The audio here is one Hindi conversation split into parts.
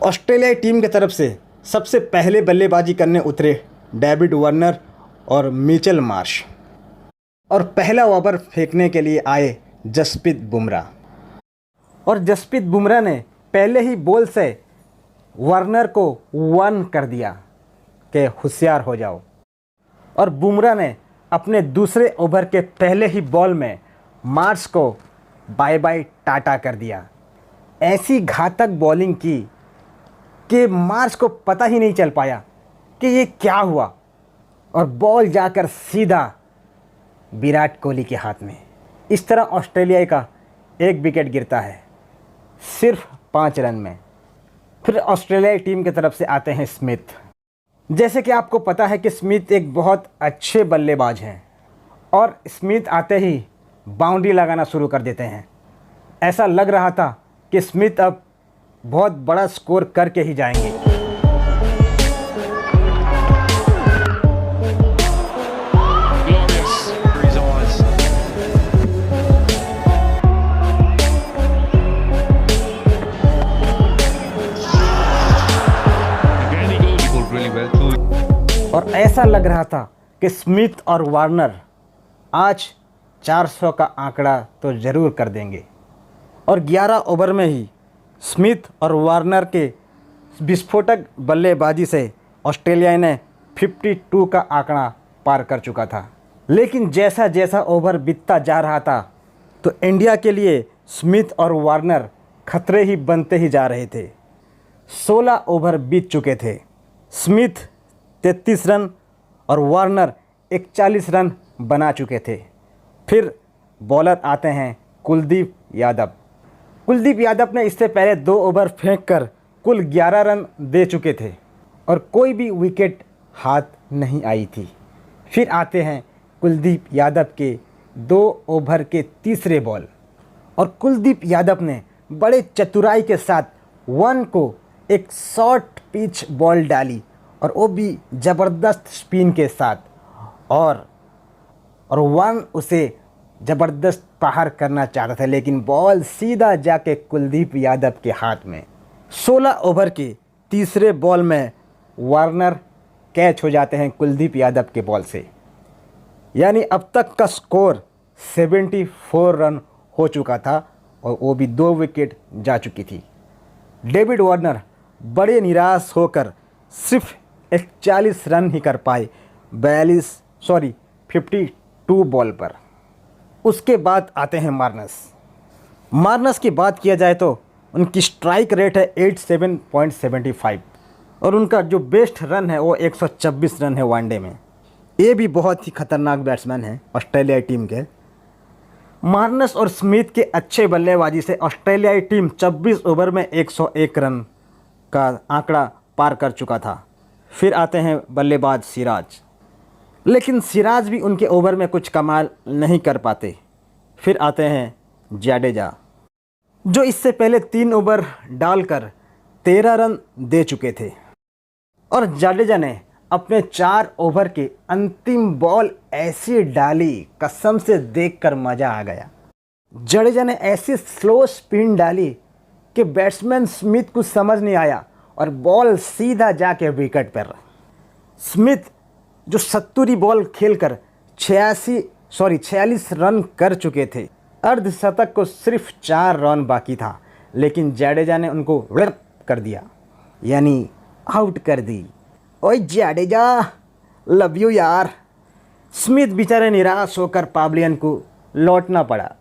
ऑस्ट्रेलियाई टीम की तरफ से सबसे पहले बल्लेबाजी करने उतरे डेविड वार्नर और मिचेल मार्श, और पहला ओवर फेंकने के लिए आए जसप्रीत बुमराह। और जसप्रीत बुमराह ने पहले ही बॉल से वार्नर को वन कर दिया कि होशियार हो जाओ, और बुमराह ने अपने दूसरे ओवर के पहले ही बॉल में मार्श को बाय बाय टाटा कर दिया। ऐसी घातक बॉलिंग की कि मार्श को पता ही नहीं चल पाया कि ये क्या हुआ, और बॉल जाकर सीधा विराट कोहली के हाथ में। इस तरह ऑस्ट्रेलिया का एक विकेट गिरता है सिर्फ 5 रन में। फिर ऑस्ट्रेलियाई टीम की तरफ से आते हैं स्मिथ। जैसे कि आपको पता है कि स्मिथ एक बहुत अच्छे बल्लेबाज हैं, और स्मिथ आते ही बाउंड्री लगाना शुरू कर देते हैं। ऐसा लग रहा था कि स्मिथ अब बहुत बड़ा स्कोर करके ही जाएंगे। और ऐसा लग रहा था कि स्मिथ और वार्नर आज 400 का आंकड़ा तो ज़रूर कर देंगे, और 11 ओवर में ही स्मिथ और वार्नर के विस्फोटक बल्लेबाजी से ऑस्ट्रेलिया ने 52 का आंकड़ा पार कर चुका था। लेकिन जैसा जैसा ओवर बीतता जा रहा था तो इंडिया के लिए स्मिथ और वार्नर खतरे ही बनते ही जा रहे थे। 16 ओवर बीत चुके थे। स्मिथ 33 रन और वार्नर 41 रन बना चुके थे। फिर बॉलर आते हैं कुलदीप यादव। कुलदीप यादव ने इससे पहले 2 ओवर फेंककर कुल 11 रन दे चुके थे, और कोई भी विकेट हाथ नहीं आई थी। फिर आते हैं कुलदीप यादव के 2 ओवर के तीसरे बॉल, और कुलदीप यादव ने बड़े चतुराई के साथ वन को एक शॉर्ट पिच बॉल डाली, और वो भी ज़बरदस्त स्पिन के साथ, और वन उसे ज़बरदस्त प्रहार करना चाहता था, लेकिन बॉल सीधा जाके कुलदीप यादव के हाथ में। 16 ओवर के तीसरे बॉल में वार्नर कैच हो जाते हैं कुलदीप यादव के बॉल से। यानी अब तक का स्कोर 74 रन हो चुका था, और वो भी 2 विकेट जा चुकी थी। डेविड वार्नर बड़े निराश होकर सिर्फ 41 रन ही कर पाए 52 बॉल पर। उसके बाद आते हैं मार्नस की बात किया जाए तो उनकी स्ट्राइक रेट है 87.75, और उनका जो बेस्ट रन है वो 126 रन है वनडे में। ये भी बहुत ही खतरनाक बैट्समैन हैं ऑस्ट्रेलियाई टीम के। मार्नस और स्मिथ के अच्छे बल्लेबाजी से ऑस्ट्रेलियाई टीम 24 ओवर में 101 रन का आंकड़ा पार कर चुका था। फिर आते हैं बल्लेबाज सिराज, लेकिन सिराज भी उनके ओवर में कुछ कमाल नहीं कर पाते। फिर आते हैं जाडेजा, जो इससे पहले 3 ओवर डालकर 13 रन दे चुके थे, और जाडेजा ने अपने 4 ओवर के अंतिम बॉल ऐसी डाली, कसम से देखकर मज़ा आ गया। जाडेजा ने ऐसी स्लो स्पिन डाली कि बैट्समैन स्मिथ को समझ नहीं आया, और बॉल सीधा जाके विकेट पर। स्मिथ जो 70 बॉल खेलकर 46 रन कर चुके थे, अर्धशतक को सिर्फ 4 रन बाकी था, लेकिन जाडेजा ने उनको विप कर दिया, यानी आउट कर दी। ओए जाडेजा, लव यू यार। स्मिथ बेचारे निराश होकर पावलियन को लौटना पड़ा।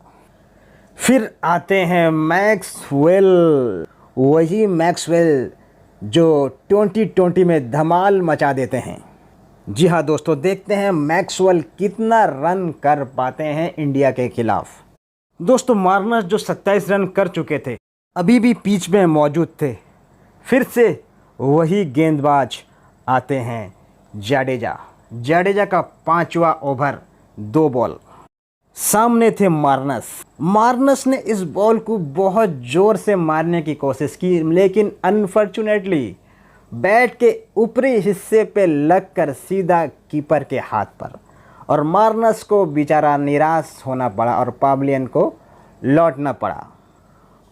फिर आते हैं मैक्सवेल, वही मैक्सवेल जो 2020 में धमाल मचा देते हैं। जी हाँ दोस्तों, देखते हैं मैक्सवेल कितना रन कर पाते हैं इंडिया के खिलाफ। दोस्तों, मार्नस जो 27 रन कर चुके थे अभी भी पिच में मौजूद थे। फिर से वही गेंदबाज आते हैं जाडेजा का 5वां ओवर 2 बॉल। सामने थे मार्नस ने इस बॉल को बहुत ज़ोर से मारने की कोशिश की, लेकिन अनफॉर्चुनेटली बैट के ऊपरी हिस्से पे लगकर सीधा कीपर के हाथ पर, और मार्नस को बेचारा निराश होना पड़ा और पावलियन को लौटना पड़ा।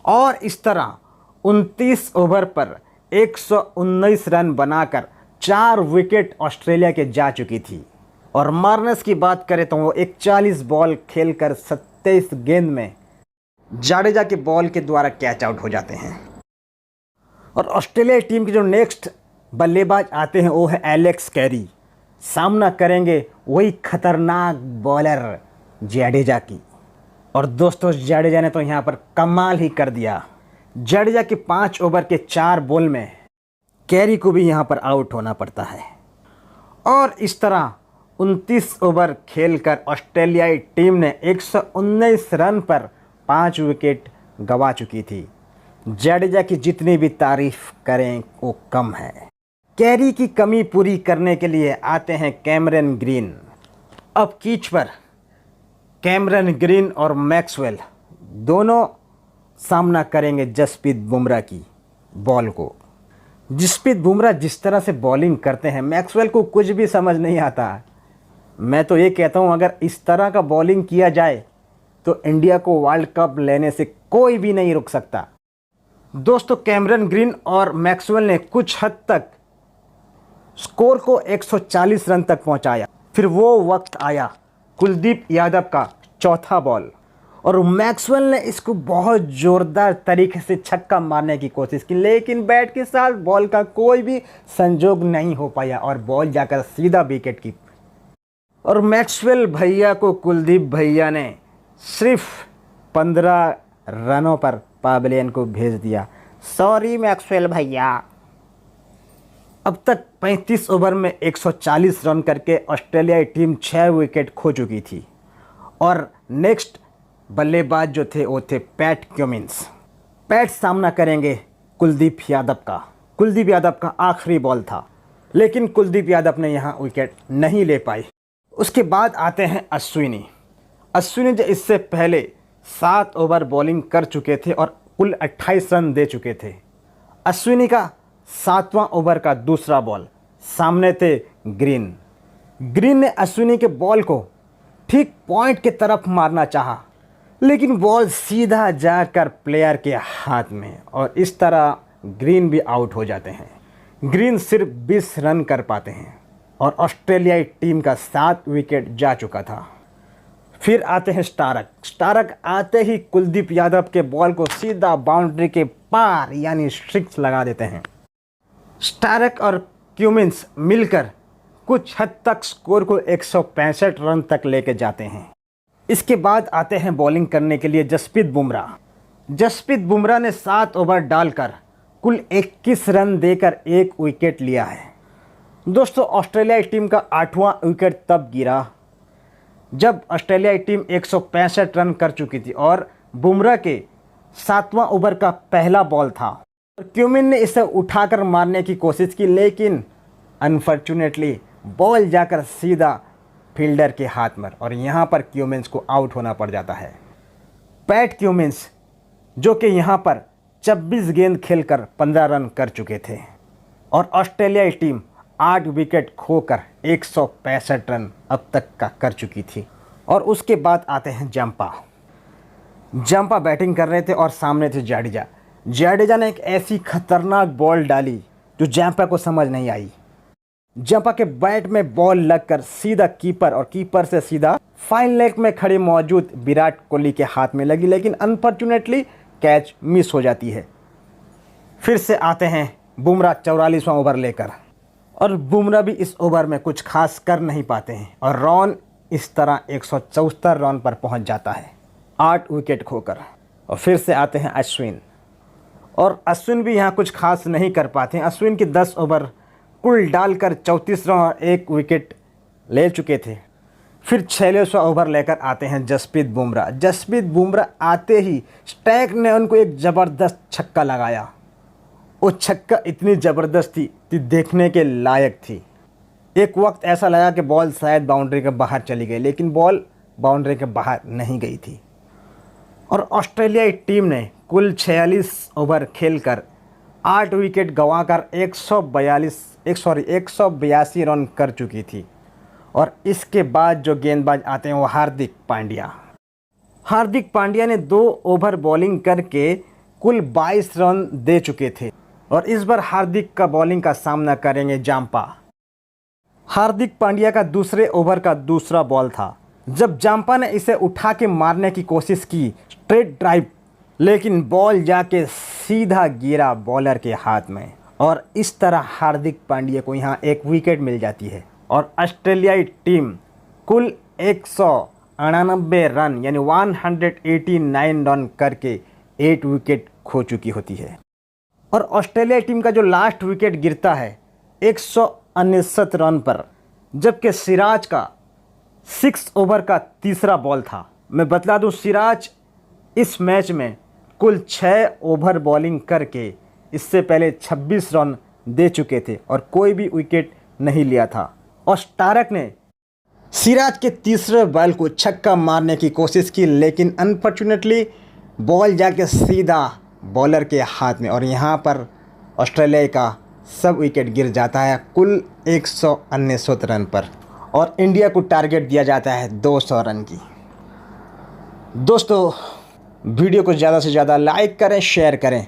और इस तरह 29 ओवर पर 119 रन बनाकर 4 विकेट ऑस्ट्रेलिया के जा चुकी थी। और मार्नस की बात करें तो वो 41 बॉल खेलकर 27 गेंद में जाडेजा के बॉल के द्वारा कैच आउट हो जाते हैं। और ऑस्ट्रेलिया टीम के जो नेक्स्ट बल्लेबाज आते हैं वो है एलेक्स कैरी। सामना करेंगे वही खतरनाक बॉलर जाडेजा की। और दोस्तों जाडेजा ने तो यहाँ पर कमाल ही कर दिया। जाडेजा के 5 ओवर के 4 बॉल में कैरी को भी यहाँ पर आउट होना पड़ता है। और इस तरह 29 ओवर खेलकर ऑस्ट्रेलियाई टीम ने 119 रन पर 5 विकेट गंवा चुकी थी। जाडेजा की जितनी भी तारीफ करें वो कम है। कैरी की कमी पूरी करने के लिए आते हैं कैमरन ग्रीन। अब कीच पर कैमरन ग्रीन और मैक्सवेल दोनों सामना करेंगे जसप्रीत बुमराह की बॉल को। जसप्रीत बुमराह जिस तरह से बॉलिंग करते हैं मैक्सवेल को कुछ भी समझ नहीं आता। मैं तो ये कहता हूँ अगर इस तरह का बॉलिंग किया जाए तो इंडिया को वर्ल्ड कप लेने से कोई भी नहीं रोक सकता। दोस्तों कैमरन ग्रीन और मैक्सवेल ने कुछ हद तक स्कोर को 140 रन तक पहुंचाया। फिर वो वक्त आया कुलदीप यादव का चौथा बॉल और मैक्सवेल ने इसको बहुत ज़ोरदार तरीके से छक्का मारने की कोशिश की, लेकिन बैट के साथ बॉल का कोई भी संजोग नहीं हो पाया और बॉल जाकर सीधा विकेट की। और मैक्सवेल भैया को कुलदीप भैया ने सिर्फ 15 रनों पर पवेलियन को भेज दिया। सॉरी मैक्सवेल भैया। अब तक 35 ओवर में 140 रन करके ऑस्ट्रेलियाई टीम 6 विकेट खो चुकी थी। और नेक्स्ट बल्लेबाज जो थे वो थे पैट क्यूमिंस। पैट सामना करेंगे कुलदीप यादव का। कुलदीप यादव का आखिरी बॉल था, लेकिन कुलदीप यादव ने यहाँ विकेट नहीं ले पाई। उसके बाद आते हैं अश्विनी। अश्विनी जो इससे पहले 7 ओवर बॉलिंग कर चुके थे और कुल 28 रन दे चुके थे। अश्विनी का 7वां ओवर का दूसरा बॉल, सामने थे ग्रीन। ग्रीन ने अश्विनी के बॉल को ठीक पॉइंट की तरफ मारना चाहा, लेकिन बॉल सीधा जाकर प्लेयर के हाथ में और इस तरह ग्रीन भी आउट हो जाते हैं। ग्रीन सिर्फ 20 रन कर पाते हैं और ऑस्ट्रेलियाई टीम का 7 विकेट जा चुका था। फिर आते हैं स्टारक। स्टारक आते ही कुलदीप यादव के बॉल को सीधा बाउंड्री के पार यानी सिक्स लगा देते हैं। स्टारक और क्यूमिंस मिलकर कुछ हद तक स्कोर को 165 रन तक लेके जाते हैं। इसके बाद आते हैं बॉलिंग करने के लिए जसप्रीत बुमराह। जसप्रीत बुमराह ने 7 ओवर डालकर कुल 21 रन देकर 1 विकेट लिया है। दोस्तों ऑस्ट्रेलियाई टीम का 8वां विकेट तब गिरा जब ऑस्ट्रेलियाई टीम 165 रन कर चुकी थी और बुमराह के 7वां ओवर का पहला बॉल था। क्यूमिन ने इसे उठाकर मारने की कोशिश की, लेकिन अनफॉर्चुनेटली बॉल जाकर सीधा फील्डर के हाथ में और यहाँ पर क्यूमिंस को आउट होना पड़ जाता है। पैट क्यूमिंस जो कि यहाँ पर 26 गेंद खेलकर 15 रन कर चुके थे और ऑस्ट्रेलियाई टीम 8 विकेट खोकर 165 रन अब तक का कर चुकी थी। और उसके बाद आते हैं जंपा। जंपा बैटिंग कर रहे थे और सामने थे जाडेजा। जाडेजा ने एक ऐसी खतरनाक बॉल डाली जो जंपा को समझ नहीं आई। जंपा के बैट में बॉल लगकर सीधा कीपर और कीपर से सीधा फाइन लेग में खड़े मौजूद विराट कोहली के हाथ में लगी, लेकिन अनफॉर्चुनेटली कैच मिस हो जाती है। फिर से आते हैं बुमराह 44वां ओवर लेकर और बुमराह भी इस ओवर में कुछ खास कर नहीं पाते हैं और रन इस तरह 174 रन पर पहुंच जाता है 8 विकेट खोकर। और फिर से आते हैं अश्विन और अश्विन भी यहाँ कुछ खास नहीं कर पाते हैं। अश्विन के 10 ओवर कुल डालकर 34 रन और 1 विकेट ले चुके थे। फिर 46वां ओवर लेकर आते हैं जसप्रीत बुमराह। जसप्रीत बुमराह आते ही स्टैक ने उनको एक ज़बरदस्त छक्का लगाया। वो छक्का इतनी ज़बरदस्त थी देखने के लायक थी। एक वक्त ऐसा लगा कि बॉल शायद बाउंड्री के बाहर चली गई, लेकिन बॉल बाउंड्री के बाहर नहीं गई थी। और ऑस्ट्रेलियाई टीम ने कुल 46 ओवर खेलकर 8 विकेट गंवाकर 182 रन कर चुकी थी। और इसके बाद जो गेंदबाज आते हैं वो हार्दिक पांड्या। हार्दिक पांड्या ने 2 ओवर बॉलिंग करके कुल 22 रन दे चुके थे और इस बार हार्दिक का बॉलिंग का सामना करेंगे जांपा। हार्दिक पांड्या का दूसरे ओवर का दूसरा बॉल था जब जांपा ने इसे उठा के मारने की कोशिश की स्ट्रेट ड्राइव, लेकिन बॉल जाके सीधा गिरा बॉलर के हाथ में और इस तरह हार्दिक पांड्या को यहाँ एक विकेट मिल जाती है और ऑस्ट्रेलियाई टीम कुल 199 रन यानी 189 रन करके 8 विकेट खो चुकी होती है। और ऑस्ट्रेलिया टीम का जो लास्ट विकेट गिरता है 169 रन पर, जबकि सिराज का 6 ओवर का तीसरा बॉल था। मैं बतला दूं, सिराज इस मैच में कुल 6 ओवर बॉलिंग करके इससे पहले 26 रन दे चुके थे और कोई भी विकेट नहीं लिया था। और स्टारक ने सिराज के तीसरे बॉल को छक्का मारने की कोशिश की, लेकिन अनफॉर्चुनेटली बॉल जाके सीधा बॉलर के हाथ में और यहाँ पर ऑस्ट्रेलिया का सब विकेट गिर जाता है कुल 169 रन पर और इंडिया को टारगेट दिया जाता है 200 रन की। दोस्तों, वीडियो को ज़्यादा से ज़्यादा लाइक करें, शेयर करें।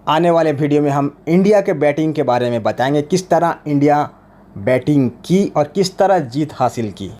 आने वाले वीडियो में हम इंडिया के बैटिंग के बारे में बताएंगे, किस तरह इंडिया बैटिंग की और किस तरह जीत हासिल की।